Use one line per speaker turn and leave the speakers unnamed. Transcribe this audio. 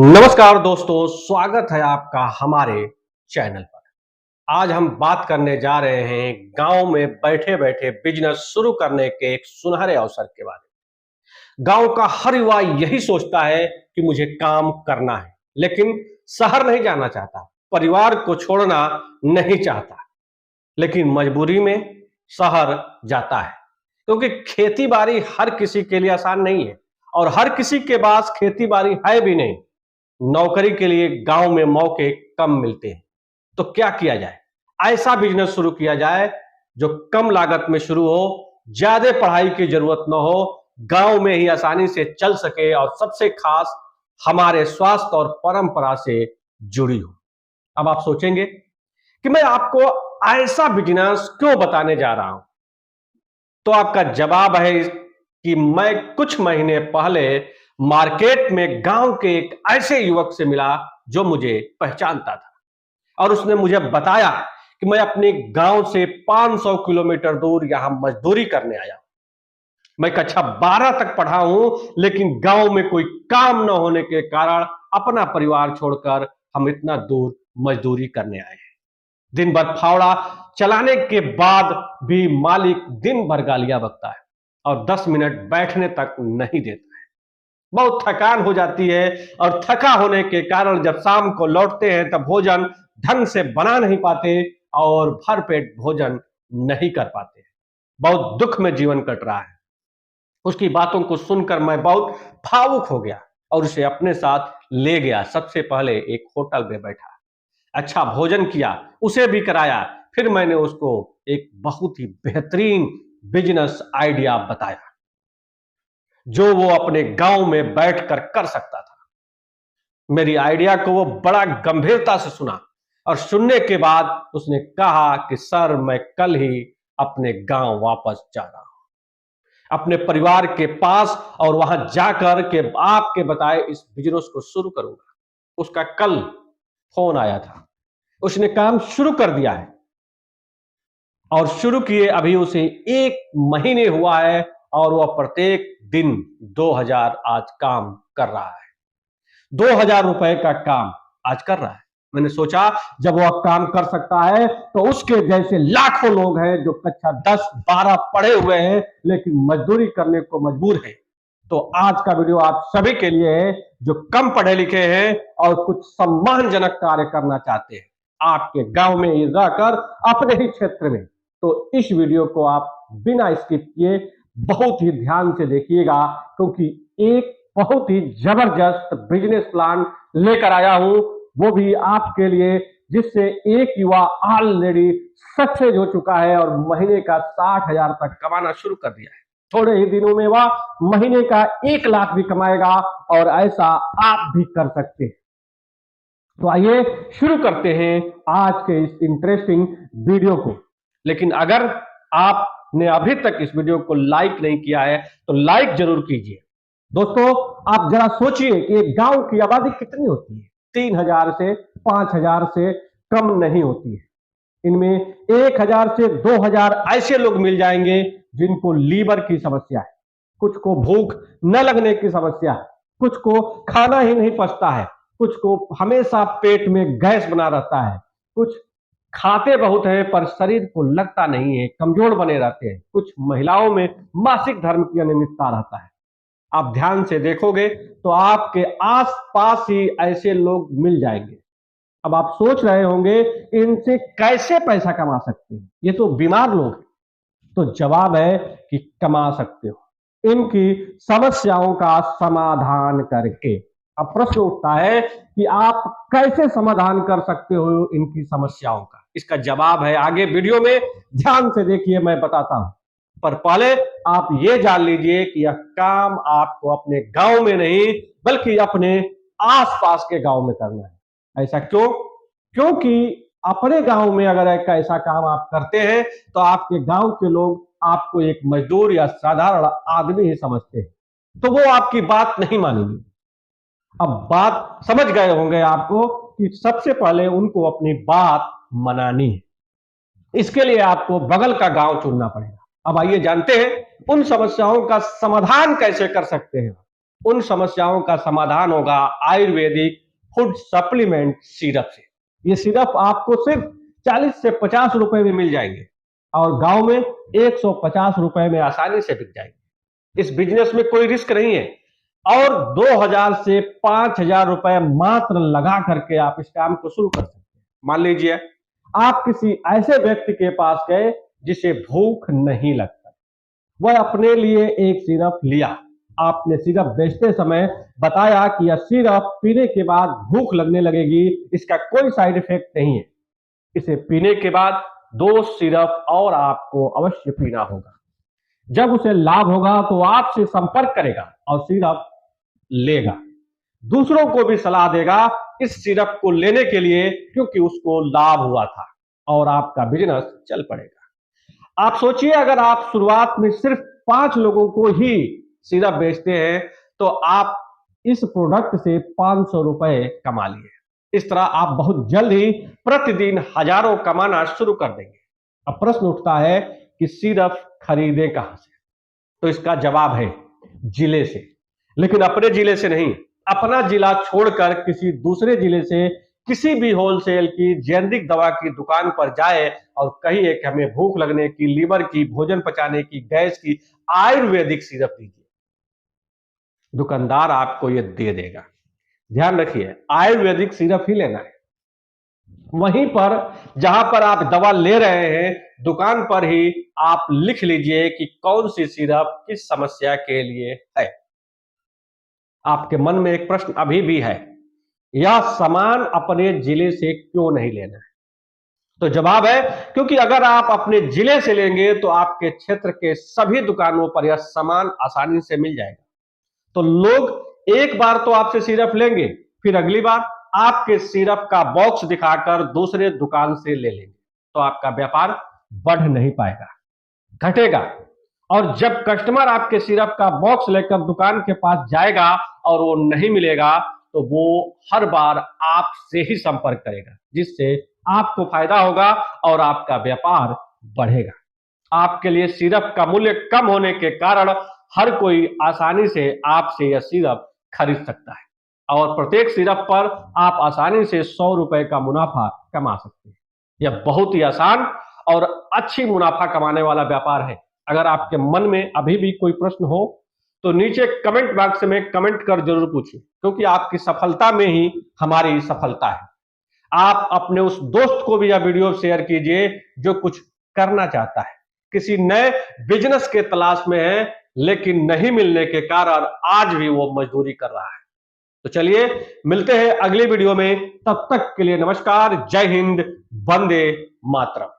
नमस्कार दोस्तों, स्वागत है आपका हमारे चैनल पर। आज हम बात करने जा रहे हैं गांव में बैठे-बैठे बिजनेस शुरू करने के एक सुनहरे अवसर के बारे में। गांव का हर युवा यही सोचता है कि मुझे काम करना है, लेकिन शहर नहीं जाना चाहता, परिवार को छोड़ना नहीं चाहता, लेकिन मजबूरी में शहर जाता है। क्योंकि खेती-बाड़ी हर किसी के लिए आसान नहीं है और हर किसी के पास खेती-बाड़ी है भी नहीं। नौकरी के लिए गांव में मौके कम मिलते हैं, तो क्या किया जाए? ऐसा बिजनेस शुरू किया जाए जो कम लागत में शुरू हो, ज्यादा पढ़ाई की जरूरत न हो, गांव में ही आसानी से चल सके और सबसे खास हमारे स्वास्थ्य और परंपरा से जुड़ी हो। अब आप सोचेंगे कि मैं आपको ऐसा बिजनेस क्यों बताने जा रहा हूं, तो आपका जवाब है कि मैं कुछ महीने पहले मार्केट में गांव के एक ऐसे युवक से मिला जो मुझे पहचानता था और उसने मुझे बताया कि मैं अपने गांव से 500 किलोमीटर दूर यहां मजदूरी करने आया। मैं कक्षा 12 तक पढ़ा हूं, लेकिन गांव में कोई काम न होने के कारण अपना परिवार छोड़कर हम इतना दूर मजदूरी करने आए हैं। दिन भर फावड़ा चलाने के बाद भी मालिक दिन भर गालियां बकता है और 10 मिनट बैठने तक नहीं देता है। बहुत थकान हो जाती है और थका होने के कारण जब शाम को लौटते हैं तब भोजन ढंग से बना नहीं पाते और भरपेट भोजन नहीं कर पाते। बहुत दुख में जीवन कट रहा है। उसकी बातों को सुनकर मैं बहुत भावुक हो गया और उसे अपने साथ ले गया। सबसे पहले एक होटल में बैठा, अच्छा भोजन किया, उसे भी कराया। फिर मैंने उसको एक बहुत ही बेहतरीन बिजनेस आइडिया बताया जो वो अपने गांव में बैठकर कर सकता था। मेरी आइडिया को वो बड़ा गंभीरता से सुना और सुनने के बाद उसने कहा कि सर, मैं कल ही अपने गांव वापस जा रहा हूं, अपने परिवार के पास, और वहां जाकर के आपके बताए इस बिजनेस को शुरू करूंगा। उसका कल फोन आया था। उसने काम शुरू कर दिया है और शुरू किए अभी उसे 1 महीने हुआ है और वह प्रत्येक दिन 2000 आज काम कर रहा है। 2000 रुपए का काम आज कर रहा है। मैंने सोचा जब वह काम कर सकता है तो उसके जैसे लाखों लोग हैं जो कक्षा 10 12 पढ़े हुए हैं लेकिन मजदूरी करने को मजबूर है। तो आज का वीडियो आप सभी के लिए है जो कम पढ़े लिखे हैं और कुछ सम्मानजनक कार्य करना चाहते हैं आपके गांव में ही रहकर, अपने ही क्षेत्र में। तो इस वीडियो को आप बिना स्किप किए बहुत ही ध्यान से देखिएगा, क्योंकि एक बहुत ही जबरदस्त बिजनेस प्लान लेकर आया हूं, वो भी आपके लिए, जिससे एक युवा ऑलरेडी सक्सेस हो चुका है और महीने का 60,000 तक कमाना शुरू कर दिया है। थोड़े ही दिनों में वह महीने का 1 लाख भी कमाएगा और ऐसा आप भी कर सकते हैं। तो आइए शुरू करते हैं आज के इस इंटरेस्टिंग वीडियो को। लेकिन अगर आपने अभी तक इस वीडियो को लाइक नहीं किया है तो लाइक जरूर कीजिए। दोस्तों, आप जरा सोचिए कि एक गांव की आबादी कितनी होती है? 3000 से 5000 से कम नहीं होती है। इनमें 1000 से 2000 ऐसे लोग मिल जाएंगे जिनको लीवर की समस्या है, कुछ को भूख न लगने की समस्या है, कुछ को खाना ही नहीं पचता है, कुछ को हमेशा पेट में गैस बना रहता है, कुछ खाते बहुत है पर शरीर को लगता नहीं है, कमजोर बने रहते हैं, कुछ महिलाओं में मासिक धर्म की अनियमितता रहता है। आप ध्यान से देखोगे तो आपके आसपास ही ऐसे लोग मिल जाएंगे। अब आप सोच रहे होंगे इनसे कैसे पैसा कमा सकते हैं, ये तो बीमार लोग हैं। तो जवाब है कि कमा सकते हो इनकी समस्याओं का समाधान करके। अब प्रश्न उठता है कि आप कैसे समाधान कर सकते हो इनकी समस्याओं का। इसका जवाब है आगे वीडियो में, ध्यान से देखिए, मैं बताता हूं। पर पहले आप ये जान लीजिए कि यह काम आपको अपने गांव में नहीं बल्कि अपने आसपास के गांव में करना है। ऐसा क्यों? क्योंकि अपने गांव में अगर एक ऐसा काम आप करते हैं तो आपके गांव के लोग आपको एक मजदूर या साधारण आदमी ही समझते हैं, तो वो आपकी बात नहीं मानेंगे। अब बात समझ गए होंगे आपको कि सबसे पहले उनको अपनी बात मनानी है। इसके लिए आपको बगल का गांव चुनना पड़ेगा। अब आइए जानते हैं उन समस्याओं का समाधान कैसे कर सकते हैं। उन समस्याओं का समाधान होगा आयुर्वेदिक फूड सप्लीमेंट सिरप से। ये सिरप आपको सिर्फ 40 से 50 रुपए में मिल जाएंगे और गांव में 150 रुपए में आसानी से बिक जाएंगे। इस बिजनेस में कोई रिस्क नहीं है और 2000 से 5000 रुपए मात्र लगा करके आप इस काम को शुरू कर सकते हैं। मान लीजिए आप किसी ऐसे व्यक्ति के पास गए जिसे भूख नहीं लगता, वह अपने लिए एक सिरप लिया, आपने सिरप बेचते समय बताया कि यह सिरप पीने के बाद भूख लगने लगेगी, इसका कोई साइड इफेक्ट नहीं है, इसे पीने के बाद 2 सिरप और आपको अवश्य पीना होगा। जब उसे लाभ होगा तो आपसे संपर्क करेगा और सिरप लेगा, दूसरों को भी सलाह देगा इस सिरप को लेने के लिए, क्योंकि उसको लाभ हुआ था और आपका बिजनेस चल पड़ेगा। आप सोचिए अगर आप शुरुआत में सिर्फ 5 लोगों को ही सिरप बेचते हैं तो आप इस प्रोडक्ट से 500 रुपए कमा लिए। इस तरह आप बहुत जल्द ही प्रतिदिन हजारों कमाना शुरू कर देंगे। अब प्रश्न उठता है कि सिरप खरीदें कहां से? तो इसका जवाब है जिले से, लेकिन अपने जिले से नहीं। अपना जिला छोड़कर किसी दूसरे जिले से किसी भी होलसेल की जेनरिक दवा की दुकान पर जाए और कहिए कि हमें भूख लगने की, लीवर की, भोजन पचाने की, गैस की आयुर्वेदिक सिरप दीजिए, दुकानदार आपको ये दे देगा। ध्यान रखिए, आयुर्वेदिक सिरप ही लेना है। वहीं पर जहां पर आप दवा ले रहे हैं दुकान पर ही आप लिख लीजिए कि कौन सी सिरप किस समस्या के लिए है। आपके मन में एक प्रश्न अभी भी है, यह सामान अपने जिले से क्यों नहीं लेना है? तो जवाब है क्योंकि अगर आप अपने जिले से लेंगे तो आपके क्षेत्र के सभी दुकानों पर यह सामान आसानी से मिल जाएगा। तो लोग एक बार तो आपसे सिरप लेंगे, फिर अगली बार आपके सिरप का बॉक्स दिखाकर दूसरे दुकान से ले लेंगे, तो आपका व्यापार बढ़ नहीं पाएगा, घटेगा। और जब कस्टमर आपके सिरप का बॉक्स लेकर दुकान के पास जाएगा और वो नहीं मिलेगा तो वो हर बार आपसे ही संपर्क करेगा, जिससे आपको फायदा होगा और आपका व्यापार बढ़ेगा। आपके लिए सिरप का मूल्य कम होने के कारण हर कोई आसानी से आपसे यह सिरप खरीद सकता है और प्रत्येक सिरप पर आप आसानी से 100 रुपए का मुनाफा कमा सकते हैं। यह बहुत ही आसान और अच्छी मुनाफा कमाने वाला व्यापार है। अगर आपके मन में अभी भी कोई प्रश्न हो तो नीचे कमेंट बॉक्स में कमेंट कर जरूर पूछिए, क्योंकि आपकी सफलता में ही हमारी सफलता है। आप अपने उस दोस्त को भी यह वीडियो शेयर कीजिए जो कुछ करना चाहता है, किसी नए बिजनेस के तलाश में है, लेकिन नहीं मिलने के कारण आज भी वो मजदूरी कर रहा है। तो चलिए मिलते हैं अगली वीडियो में, तब तक के लिए नमस्कार, जय हिंद, वंदे मातरम।